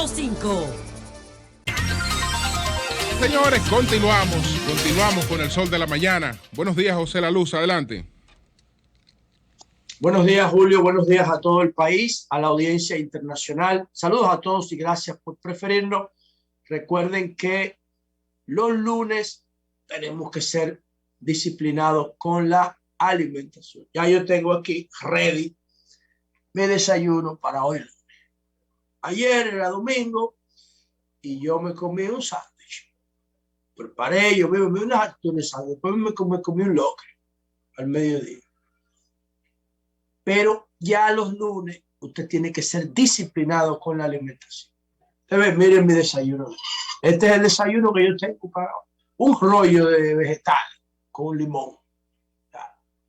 105. Señores, continuamos con el sol de la mañana. Buenos días, José La Luz, adelante. Buenos días, Julio. Buenos días a todo el país, a la audiencia internacional. Saludos a todos y gracias por preferirnos. Recuerden que los lunes tenemos que ser disciplinados con la alimentación. Ya yo tengo aquí ready mi desayuno para hoy. Ayer era domingo y yo me comí un sándwich. Preparé, yo me comí unas actualizadas, después me comí un locro al mediodía. Pero ya los lunes usted tiene que ser disciplinado con la alimentación. Ustedes miren mi desayuno. Este es el desayuno que yo tengo para un rollo de vegetales con limón.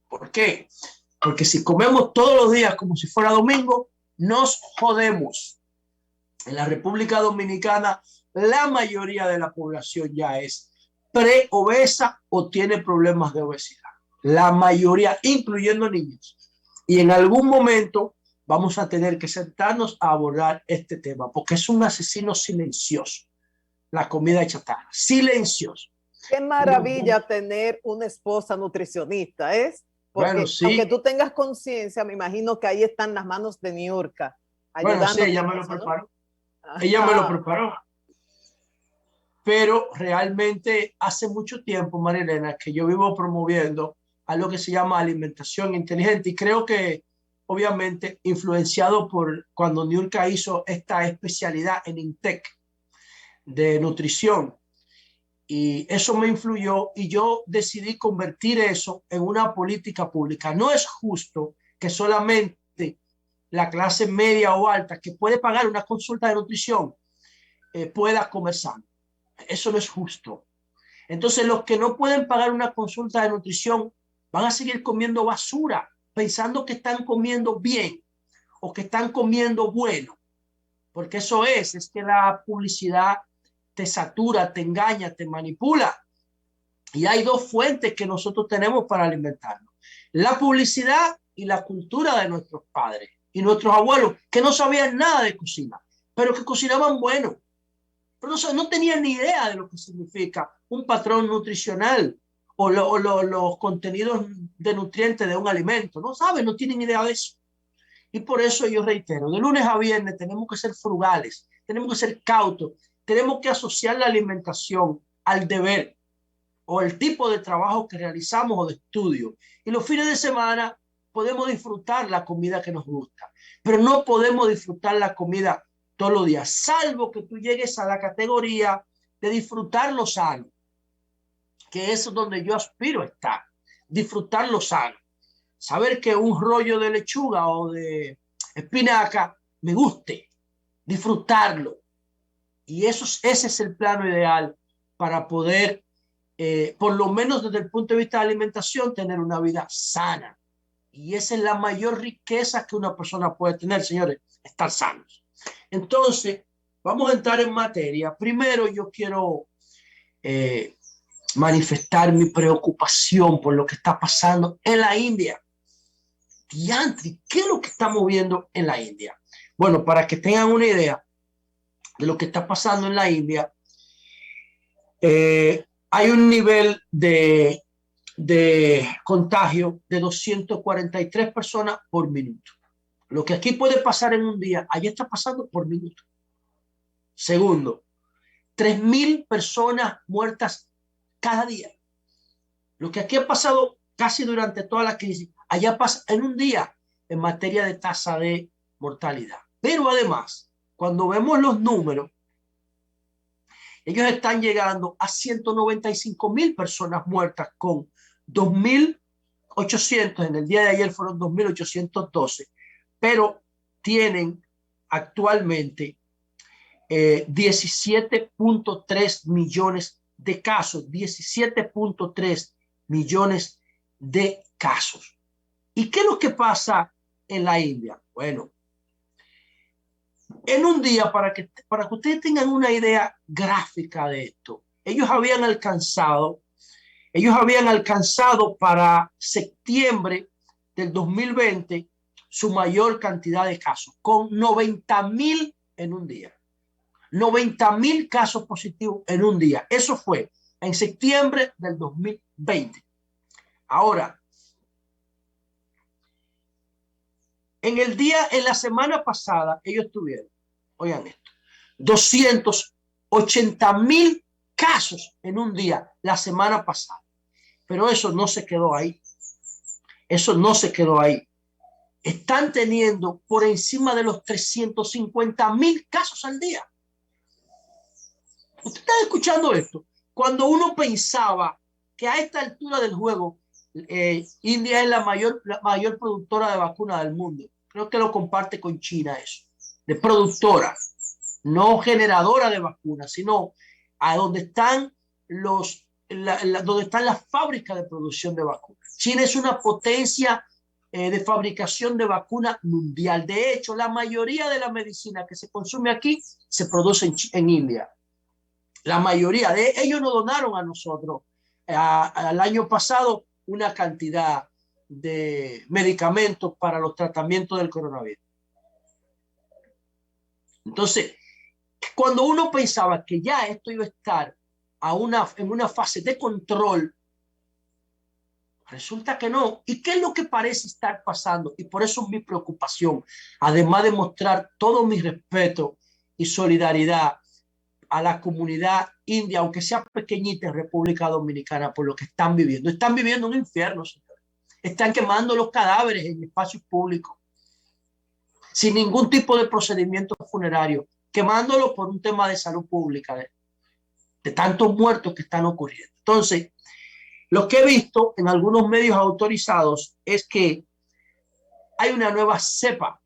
¿Por qué? Porque si comemos todos los días como si fuera domingo, nos jodemos. En la República Dominicana, la mayoría de la población ya es preobesa o tiene problemas de obesidad. La mayoría, incluyendo niños. Y en algún momento vamos a tener que sentarnos a abordar este tema, porque es un asesino silencioso, la comida chatarra, silencioso. Qué maravilla tener una esposa nutricionista, ¿es? Porque bueno, sí. Aunque tú tengas conciencia, me imagino que ahí están las manos de Niurka. Bueno, sí, ella me lo preparó. Ella me lo preparó. Pero realmente hace mucho tiempo, Marilena, que yo vivo promoviendo a lo que se llama alimentación inteligente, y creo que obviamente influenciado por cuando Niurka hizo esta especialidad en INTEC de nutrición, y eso me influyó y yo decidí convertir eso en una política pública. No es justo que solamente la clase media o alta que puede pagar una consulta de nutrición pueda comer sano. Eso no es justo. Entonces los que no pueden pagar una consulta de nutrición van a seguir comiendo basura, pensando que están comiendo bien o que están comiendo bueno. Porque eso es que la publicidad te satura, te engaña, te manipula. Y hay dos fuentes que nosotros tenemos para alimentarnos: la publicidad y la cultura de nuestros padres y nuestros abuelos, que no sabían nada de cocina, pero que cocinaban bueno. Pero no tenían ni idea de lo que significa un patrón nutricional o los contenidos de nutrientes de un alimento. No saben, no tienen idea de eso. Y por eso yo reitero, de lunes a viernes tenemos que ser frugales, tenemos que ser cautos, tenemos que asociar la alimentación al deber o el tipo de trabajo que realizamos o de estudio. Y los fines de semana podemos disfrutar la comida que nos gusta, pero no podemos disfrutar la comida todos los días, salvo que tú llegues a la categoría de disfrutar lo sano, que es donde yo aspiro a estar, disfrutar lo sano. Saber que un rollo de lechuga o de espinaca me guste, disfrutarlo. Y ese es el plano ideal para poder, por lo menos desde el punto de vista de alimentación, tener una vida sana. Y esa es la mayor riqueza que una persona puede tener, señores, estar sanos. Entonces, vamos a entrar en materia. Primero, yo quiero manifestar mi preocupación por lo que está pasando en la India. Diantri, ¿qué es lo que estamos viendo en la India? Bueno, para que tengan una idea de lo que está pasando en la India, hay un nivel de contagio de 243 personas por minuto. Lo que aquí puede pasar en un día, allí está pasando por minuto. Segundo, 3,000 personas muertas cada día. Lo que aquí ha pasado casi durante toda la crisis, allá pasa en un día en materia de tasa de mortalidad. Pero además, cuando vemos los números, ellos están llegando a 195,000 personas muertas con 2,800. En el día de ayer fueron 2,812, pero tienen actualmente 17.3 millones de casos, 17.3 millones de casos. ¿Y qué es lo que pasa en la India? Bueno, en un día, para que ustedes tengan una idea gráfica de esto, ellos habían alcanzado para septiembre del 2020 su mayor cantidad de casos, con 90,000 en un día. 90,000 casos positivos en un día. Eso fue en septiembre del 2020. Ahora, en la semana pasada, ellos tuvieron, oigan esto, 280,000 casos en un día la semana pasada. Pero eso no se quedó ahí. Eso no se quedó ahí. Están teniendo por encima de los 350,000 casos al día. ¿Usted está escuchando esto? Cuando uno pensaba que a esta altura del juego, India es la mayor productora de vacunas del mundo. Creo que lo comparte con China eso. De productora, no generadora de vacunas, sino a donde están donde están las fábricas de producción de vacunas. China es una potencia de fabricación de vacunas mundial. De hecho, la mayoría de la medicina que se consume aquí se produce en India. La mayoría de ellos nos donaron a nosotros al año pasado una cantidad de medicamentos para los tratamientos del coronavirus. Entonces, cuando uno pensaba que ya esto iba a estar en una fase de control, resulta que no. ¿Y qué es lo que parece estar pasando? Y por eso es mi preocupación, además de mostrar todo mi respeto y solidaridad a la comunidad india, aunque sea pequeñita en República Dominicana, por lo que están viviendo. Están viviendo un infierno, señores. Están quemando los cadáveres en espacios públicos, sin ningún tipo de procedimiento funerario, quemándolos por un tema de salud pública, de tantos muertos que están ocurriendo. Entonces, lo que he visto en algunos medios autorizados es que hay una nueva cepa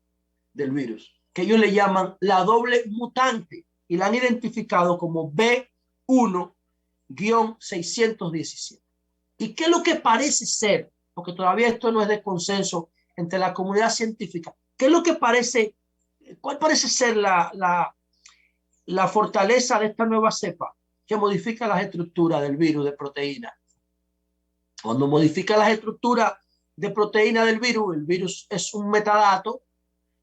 del virus, que ellos le llaman la doble mutante, y la han identificado como B1-617. ¿Y qué es lo que parece ser? Porque todavía esto no es de consenso entre la comunidad científica. ¿Qué es lo que parece? ¿Cuál parece ser la fortaleza de esta nueva cepa? Que modifica las estructuras del virus de proteína. Cuando modifica las estructuras de proteína del virus, el virus es un metadato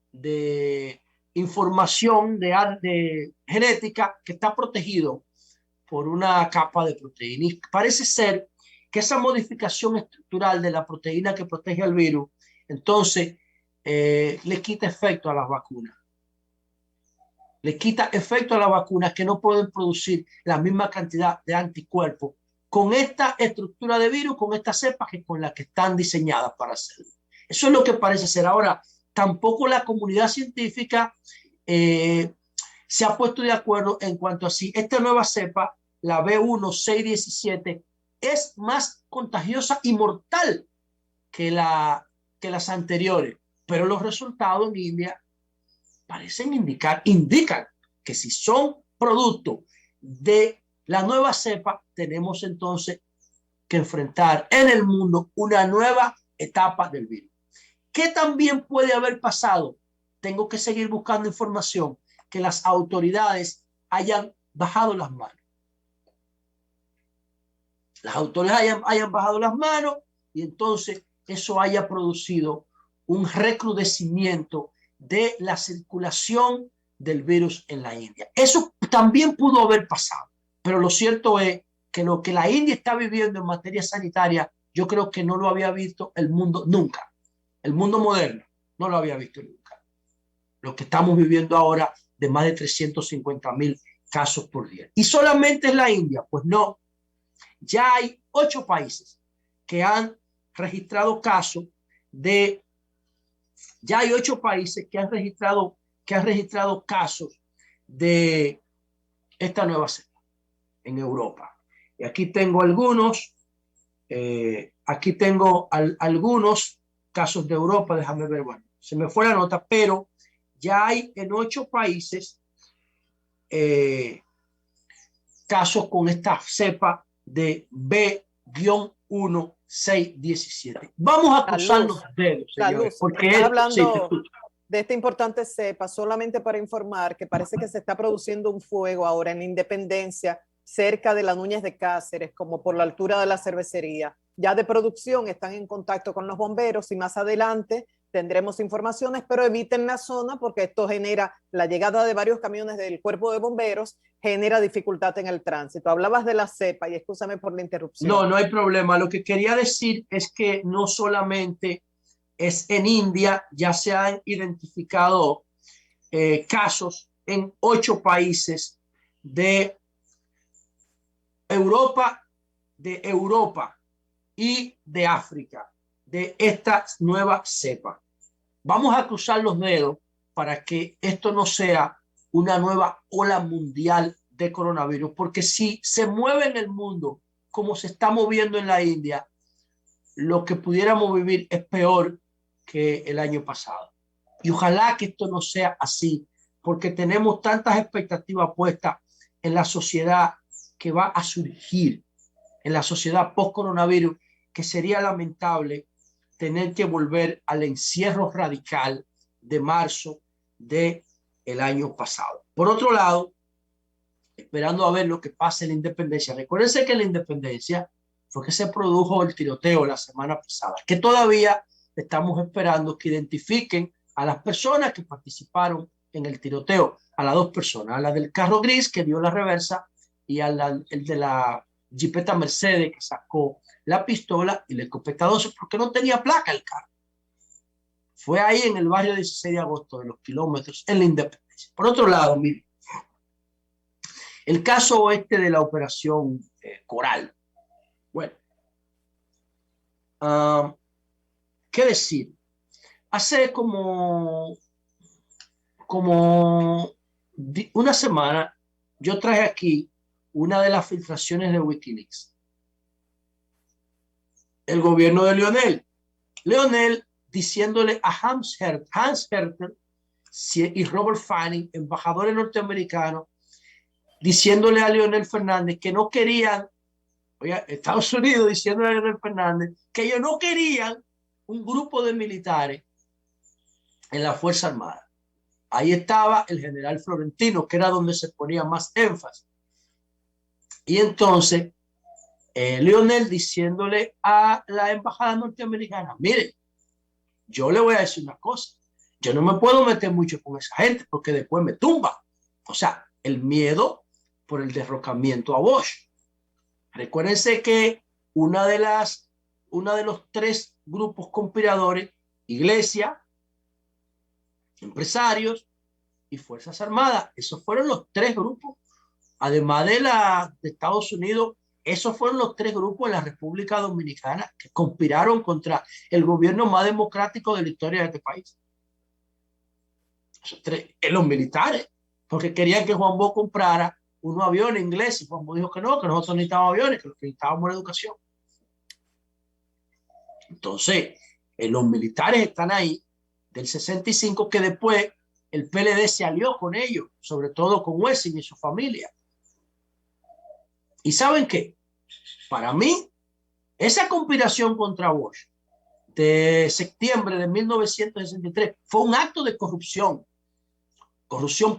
de información de genética que está protegido por una capa de proteína. Y parece ser que esa modificación estructural de la proteína que protege al virus, entonces le quita efecto a las vacunas. Le quita efecto a las vacunas que no pueden producir la misma cantidad de anticuerpos con esta estructura de virus, con esta cepa que con la que están diseñadas para hacerlo. Eso es lo que parece ser. Ahora, tampoco la comunidad científica se ha puesto de acuerdo en cuanto a si esta nueva cepa, la B1-617, es más contagiosa y mortal que las anteriores. Pero los resultados en India parecen indican que si son producto de la nueva cepa, tenemos entonces que enfrentar en el mundo una nueva etapa del virus. ¿Qué también puede haber pasado? Tengo que seguir buscando información, que las autoridades hayan bajado las manos. Las autoridades hayan bajado las manos y entonces eso haya producido un recrudecimiento de la circulación del virus en la India. Eso también pudo haber pasado, pero lo cierto es que lo que la India está viviendo en materia sanitaria, yo creo que no lo había visto el mundo nunca. El mundo moderno no lo había visto nunca. Lo que estamos viviendo ahora de más de 350,000 casos por día. ¿Y solamente es la India? Pues no. Ya hay 8 países que han registrado casos de... Ya hay 8 países que han registrado casos de esta nueva cepa en Europa. Y aquí tengo algunos. Aquí tengo algunos casos de Europa. Déjame ver, bueno, se me fue la nota, pero ya hay en 8 países casos con esta cepa de B-1-617. Vamos a cruzar los dedos, señores, porque estás hablando de esta importante cepa, solamente para informar que parece que se está produciendo un fuego ahora en Independencia, cerca de las Núñez de Cáceres, como por la altura de la cervecería. Ya de producción están en contacto con los bomberos y más adelante tendremos informaciones, pero eviten la zona porque esto genera la llegada de varios camiones del cuerpo de bomberos, genera dificultad en el tránsito. Hablabas de la cepa y excúsame por la interrupción. No, no hay problema. Lo que quería decir es que no solamente es en India, ya se han identificado casos en 8 países de Europa y de África, de esta nueva cepa. Vamos a cruzar los dedos para que esto no sea una nueva ola mundial de coronavirus, porque si se mueve en el mundo como se está moviendo en la India, lo que pudiéramos vivir es peor que el año pasado. Y ojalá que esto no sea así, porque tenemos tantas expectativas puestas en la sociedad que va a surgir, en la sociedad post-coronavirus, que sería lamentable tener que volver al encierro radical de marzo del año pasado. Por otro lado, esperando a ver lo que pasa en la independencia. Recuérdense que en la independencia fue que se produjo el tiroteo la semana pasada, que todavía estamos esperando que identifiquen a las personas que participaron en el tiroteo, a las 2 personas, a la del carro gris que dio la reversa y el de la jipeta Mercedes que sacó la pistola y el escopeta 12 porque no tenía placa el carro. Fue ahí en el barrio 16 de agosto de los Kilómetros, en la Independencia. Por otro lado, miren, el caso de la operación Coral. Bueno, ¿qué decir? Hace como una semana yo traje aquí una de las filtraciones de Wikileaks. El gobierno de Lionel diciéndole a Hans Herter y Robert Fanning, embajadores norteamericanos, diciéndole a Leonel Fernández que no querían, oiga, Estados Unidos diciéndole a Leonel Fernández que ellos no querían un grupo de militares en la Fuerza Armada. Ahí estaba el general Florentino, que era donde se ponía más énfasis. Y entonces, Lionel diciéndole a la embajada norteamericana, mire, yo le voy a decir una cosa, yo no me puedo meter mucho con esa gente porque después me tumba. O sea, el miedo por el derrocamiento a Bush. Recuérdense que una de los 3 grupos conspiradores, Iglesia, empresarios y Fuerzas Armadas, esos fueron los 3 grupos, además de Estados Unidos, esos fueron los 3 grupos en la República Dominicana que conspiraron contra el gobierno más democrático de la historia de este país. Esos 3, los militares, porque querían que Juan Bosch comprara unos aviones ingleses, y Juan Bosch dijo que no, que nosotros necesitábamos aviones, que lo que necesitábamos era educación. Entonces, los militares están ahí del 65, que después el PLD se alió con ellos, sobre todo con Wessing y su familia. ¿Y saben qué? Para mí, esa conspiración contra Bush de septiembre de 1963 fue un acto de corrupción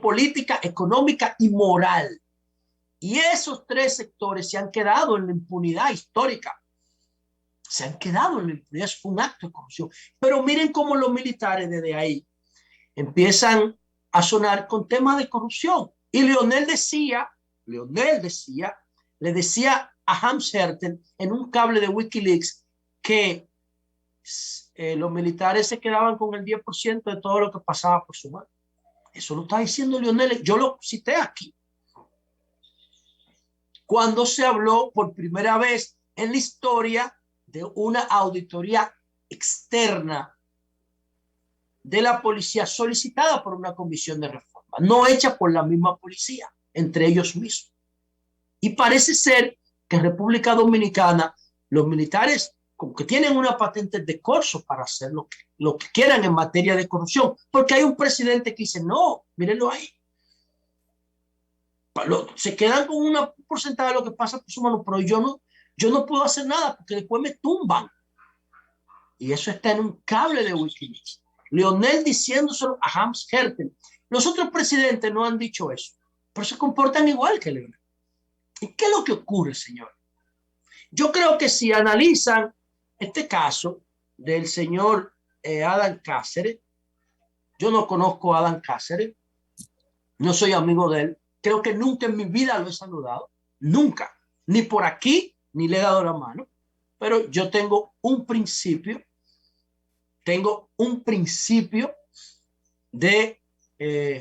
política, económica y moral. Y esos 3 sectores se han quedado en la impunidad histórica. Se han quedado en la impunidad. Eso fue un acto de corrupción. Pero miren cómo los militares desde ahí empiezan a sonar con temas de corrupción. Y Lionel le decía a Hans Hertel en un cable de Wikileaks que los militares se quedaban con el 10% de todo lo que pasaba por su mano. Eso lo está diciendo Lionel. Yo lo cité aquí. Cuando se habló por primera vez en la historia de una auditoría externa de la policía solicitada por una comisión de reforma, no hecha por la misma policía, entre ellos mismos. Y parece ser que en República Dominicana los militares como que tienen una patente de corso para hacer lo que quieran en materia de corrupción, porque hay un presidente que dice, no, mírenlo ahí. Se quedan con un porcentaje de lo que pasa por su mano, pero yo no puedo hacer nada porque después me tumban. Y eso está en un cable de Wikileaks. Lionel diciéndoselo a Hans Hertel. Los otros presidentes no han dicho eso, pero se comportan igual que Lionel. ¿Y qué es lo que ocurre, señor? Yo creo que si analizan este caso del señor Adán Cáceres. Yo no conozco a Adán Cáceres, no soy amigo de él, creo que nunca en mi vida lo he saludado, nunca, ni por aquí, ni le he dado la mano, pero yo tengo un principio de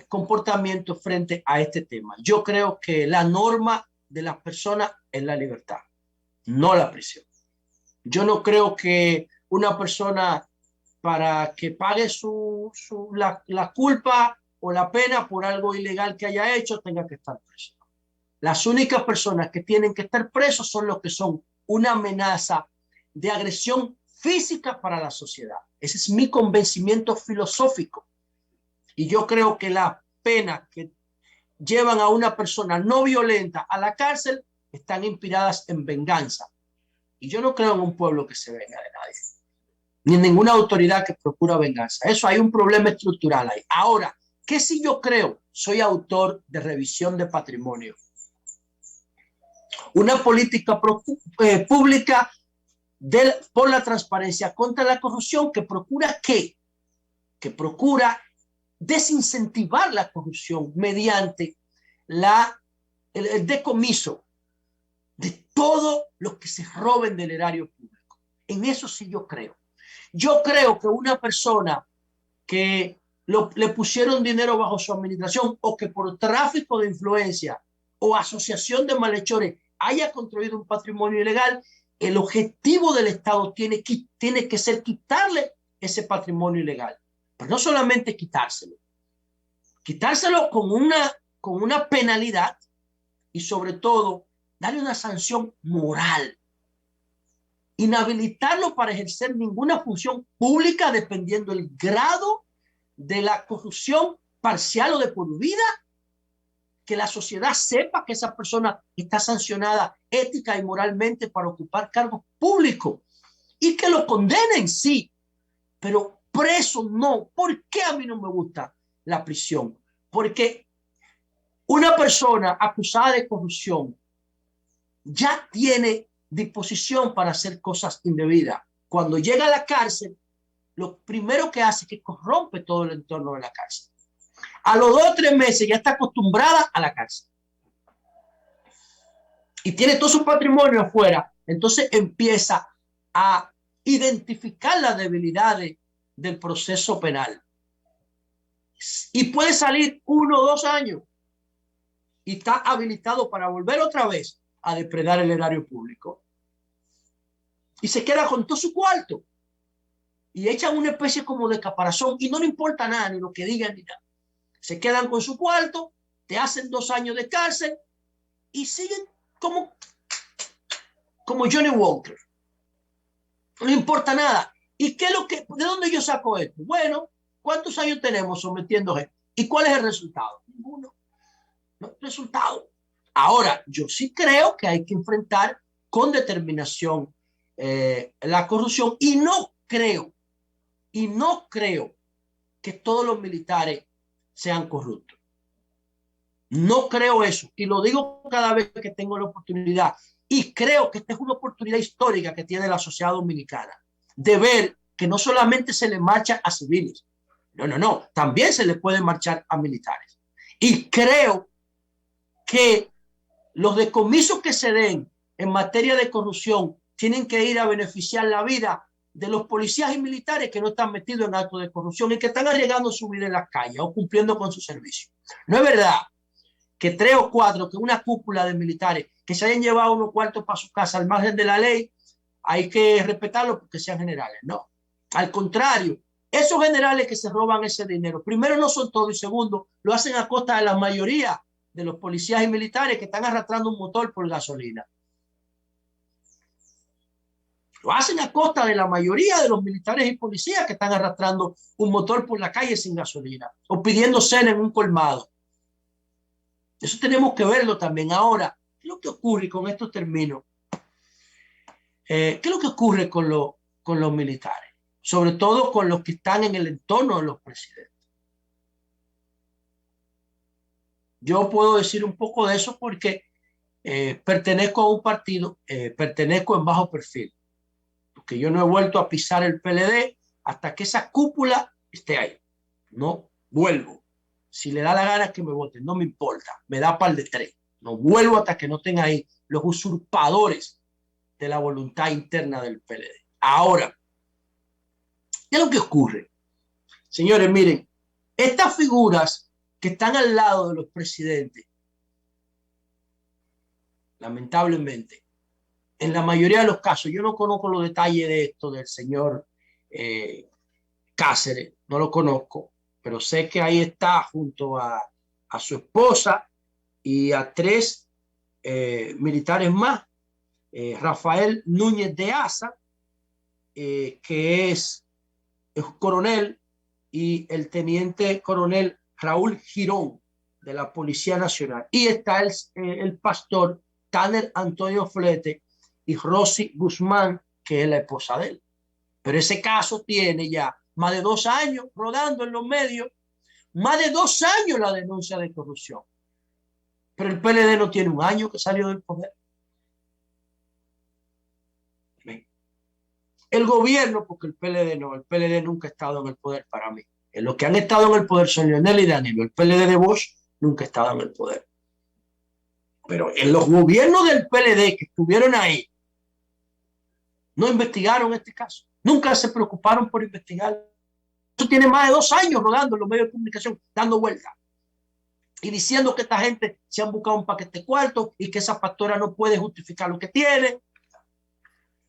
comportamiento frente a este tema. Yo creo que la norma de las personas es la libertad, no la prisión. Yo no creo que una persona, para que pague la culpa o la pena por algo ilegal que haya hecho, tenga que estar preso. Las únicas personas que tienen que estar presos son los que son una amenaza de agresión física para la sociedad. Ese es mi convencimiento filosófico. Y yo creo que las penas que llevan a una persona no violenta a la cárcel están inspiradas en venganza. Y yo no creo en un pueblo que se venga de nadie, ni en ninguna autoridad que procura venganza. Eso hay un problema estructural ahí. Ahora, ¿qué si yo creo? Soy autor de Revisión de Patrimonio, una política pública por la transparencia contra la corrupción que procura ¿qué? Que procura desincentivar la corrupción mediante el decomiso de todo lo que se roben del erario público. En eso sí yo creo. Yo creo que una persona que le pusieron dinero bajo su administración o que por tráfico de influencia o asociación de malhechores haya construido un patrimonio ilegal, el objetivo del Estado tiene que ser quitarle ese patrimonio ilegal. Pero no solamente quitárselo con una penalidad y sobre todo darle una sanción moral. Inhabilitarlo para ejercer ninguna función pública dependiendo del grado de la corrupción parcial o de por vida, que la sociedad sepa que esa persona está sancionada ética y moralmente para ocupar cargos públicos y que lo condenen, sí, pero preso no. ¿Por qué a mí no me gusta la prisión? Porque una persona acusada de corrupción ya tiene disposición para hacer cosas indebidas. Cuando llega a la cárcel, lo primero que hace es que corrompe todo el entorno de la cárcel. A los 2 o 3 meses ya está acostumbrada a la cárcel y tiene todo su patrimonio afuera. Entonces empieza a identificar las debilidades del proceso penal y puede salir 1 o 2 años y está habilitado para volver otra vez a depredar el erario público y se queda con todo su cuarto y echan una especie como de caparazón y no le importa nada, ni lo que digan ni nada. Se quedan con su cuarto, te hacen 2 años de cárcel y siguen como Johnny Walker. No le importa nada. ¿Y qué es de dónde yo saco esto? Bueno, ¿cuántos años tenemos sometiendo gente? ¿Y cuál es el resultado? Ninguno. No hay resultado. Ahora, yo sí creo que hay que enfrentar con determinación la corrupción y no creo que todos los militares sean corruptos. No creo eso y lo digo cada vez que tengo la oportunidad y creo que esta es una oportunidad histórica que tiene la sociedad dominicana de ver que no solamente se le marcha a civiles, no, también se le puede marchar a militares y creo que los decomisos que se den en materia de corrupción tienen que ir a beneficiar la vida de los policías y militares que no están metidos en actos de corrupción y que están arriesgando su vida en las calles o cumpliendo con su servicio. No es verdad que 3 o 4, que una cúpula de militares que se hayan llevado unos cuartos para su casa al margen de la ley, hay que respetarlos porque sean generales. No, al contrario, esos generales que se roban ese dinero, primero no son todos y segundo, lo hacen a costa de la mayoría de los policías y militares que están arrastrando un motor por gasolina. Lo hacen a costa de la mayoría de los militares y policías que están arrastrando un motor por la calle sin gasolina o pidiendo cena en un colmado. Eso tenemos que verlo también. Ahora, ¿qué es lo que ocurre con estos términos? ¿Qué es lo que ocurre con los militares? Sobre todo con los que están en el entorno de los presidentes. Yo puedo decir un poco de eso porque pertenezco a un partido, pertenezco en bajo perfil. Porque yo no he vuelto a pisar el PLD, hasta que esa cúpula esté ahí. No vuelvo. Si le da la gana que me voten, no me importa. Me da par de tres. No vuelvo hasta que no estén ahí los usurpadores de la voluntad interna del PLD. Ahora, ¿qué es lo que ocurre? Señores, miren, estas figuras que están al lado de los presidentes, lamentablemente, en la mayoría de los casos, yo no conozco los detalles de esto del señor Cáceres, no lo conozco, pero sé que ahí está junto a su esposa y a tres militares más, Rafael Núñez de Asa, que es coronel, y el teniente coronel Raúl Girón de la Policía Nacional. Y está el pastor Tanner Antonio Flete y Rosy Guzmán, que es la esposa de él. Pero ese caso tiene ya más de 2 años rodando en los medios, más de 2 años la denuncia de corrupción. Pero el PLD no tiene 1 año que salió del poder. El gobierno, porque el PLD nunca ha estado en el poder para mí. En los que han estado en el poder son Leonel y Danilo. El PLD de Bosch nunca ha estado en el poder. Pero en los gobiernos del PLD que estuvieron ahí, no investigaron este caso. Nunca se preocuparon por investigar. Eso tiene más de 2 años rodando en los medios de comunicación, dando vueltas. Y diciendo que esta gente se han buscado un paquete cuarto y que esa pastora no puede justificar lo que tiene.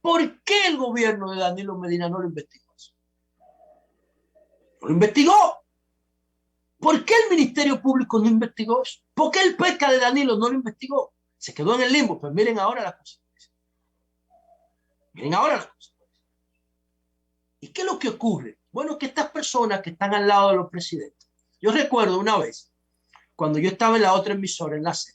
¿Por qué el gobierno de Danilo Medina no lo investigó eso? No lo investigó. ¿Por qué el Ministerio Público no investigó eso? ¿Por qué el PECA de Danilo no lo investigó? Se quedó en el limbo. Pues miren ahora las consecuencias. Miren ahora las consecuencias. ¿Y qué es lo que ocurre? Bueno, que estas personas que están al lado de los presidentes. Yo recuerdo una vez, cuando yo estaba en la otra emisora, en la C.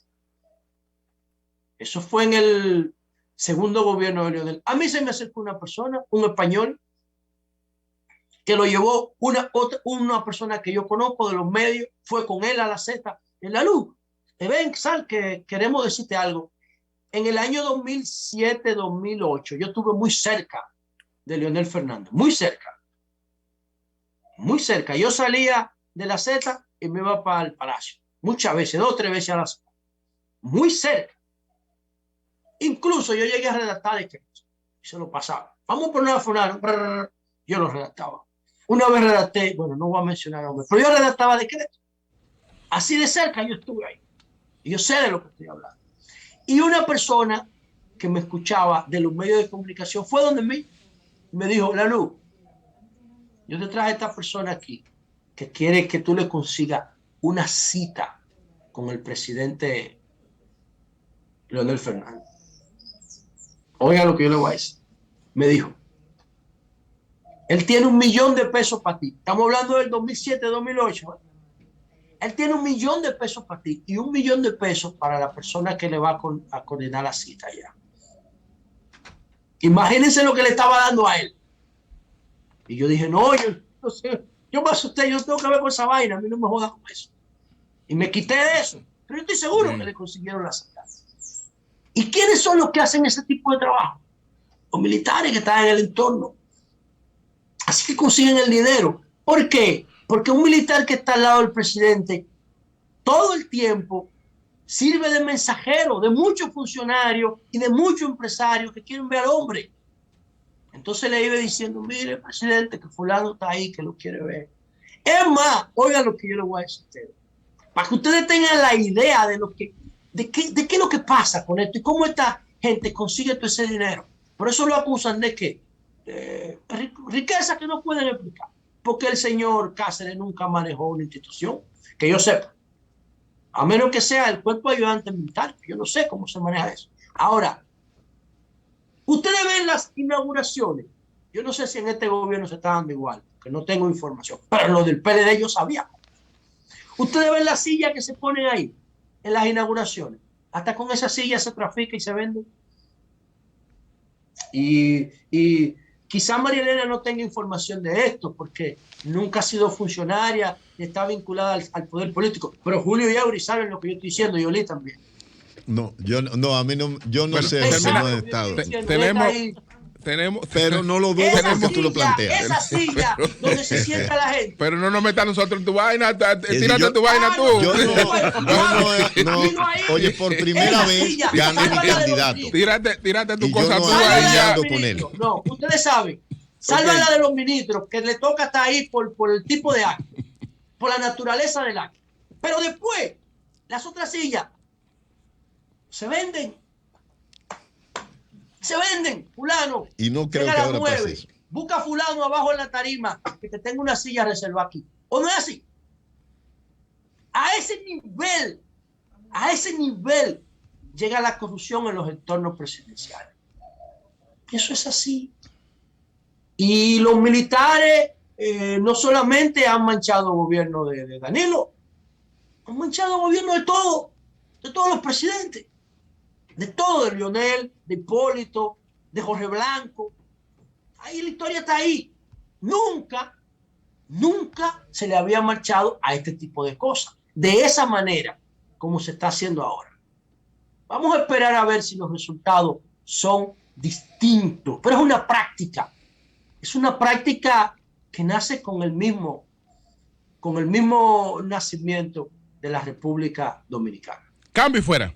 Eso fue en el segundo gobierno de Leonel. A mí se me acercó una persona, un español, que lo llevó una persona que yo conozco de los medios, fue con él a la Z, en la luz. Ven, sal, que queremos decirte algo. En el año 2007-2008, yo estuve muy cerca de Leonel Fernández, muy cerca. Muy cerca. Yo salía de la Z y me iba para el Palacio. Muchas veces, 2 o 3 veces a la semana. Muy cerca. Incluso yo llegué a redactar decretos y se lo pasaba. Vamos a poner a funar. Yo lo redactaba. Una vez redacté, bueno, no voy a mencionar nombres, pero yo redactaba decretos. Así de cerca yo estuve ahí. Y yo sé de lo que estoy hablando. Y una persona que me escuchaba de los medios de comunicación fue donde mí y me dijo, Lalo, yo te traje a esta persona aquí que quiere que tú le consigas una cita con el presidente Leonel Fernández. Oiga lo que yo le voy a decir. Me dijo, él tiene $1 millón de pesos para ti. Estamos hablando del 2007-2008. Él tiene $1 millón de pesos para ti y $1 millón de pesos para la persona que le va a coordinar la cita ya. Imagínense lo que le estaba dando a él. Y yo dije, no, yo no sé, yo me asusté, yo tengo que ver con esa vaina, a mí no me jodas con eso. Y me quité de eso. Pero yo estoy seguro que le consiguieron la cita. ¿Y quiénes son los que hacen ese tipo de trabajo? Los militares que están en el entorno. Así que consiguen el dinero. ¿Por qué? Porque un militar que está al lado del presidente todo el tiempo sirve de mensajero de muchos funcionarios y de muchos empresarios que quieren ver al hombre. Entonces le iba diciendo, mire, presidente, que fulano está ahí, que lo quiere ver. Es más, oigan lo que yo le voy a decir a ustedes. Para que ustedes tengan la idea de qué es lo que pasa con esto y cómo esta gente consigue todo ese dinero. Por eso lo acusan de qué? Riqueza que no pueden explicar. Porque el señor Cáceres nunca manejó una institución, que yo sepa. A menos que sea el cuerpo de ayudantes militares. Yo no sé cómo se maneja eso. Ahora, ustedes ven las inauguraciones. Yo no sé si en este gobierno se está dando igual, porque no tengo información. Pero lo del PLD yo sabía. Ustedes ven las sillas que se ponen ahí, en las inauguraciones. Hasta con esas sillas se trafica y se vende. Y quizá María Elena no tenga información de esto, porque nunca ha sido funcionaria ni está vinculada al poder político. Pero Julio y Auri saben lo que yo estoy diciendo, y Oli también. No, a mí no, yo no sé si no he estado. Pero no lo dudo porque tú lo planteas. Esa silla donde se sienta la gente. Pero no nos metas nosotros en tu vaina, tírate tu vaina tú. Oye, por primera vez gana mi candidato. Tírate tu Y cosa yo tú no ahí ya. con él. No, ustedes saben, sálvala de los ministros, que le toca estar ahí por el tipo de acto, por la naturaleza del acto. Pero después, las otras sillas se venden. Se venden, fulano. Y no creo llega que a las ahora 9, pase eso. busca fulano abajo en la tarima que te tenga una silla reservada aquí. ¿O no es así? A ese nivel llega la corrupción en los entornos presidenciales. Y eso es así. Y los militares no solamente han manchado el gobierno de Danilo, han manchado el gobierno de todos los presidentes. De todo, de Lionel, de Hipólito, de Jorge Blanco. Ahí la historia está ahí. Nunca se le había marchado a este tipo de cosas. De esa manera, como se está haciendo ahora. Vamos a esperar a ver si los resultados son distintos. Pero es una práctica. Es una práctica que nace con el mismo nacimiento de la República Dominicana. Cambio y fuera.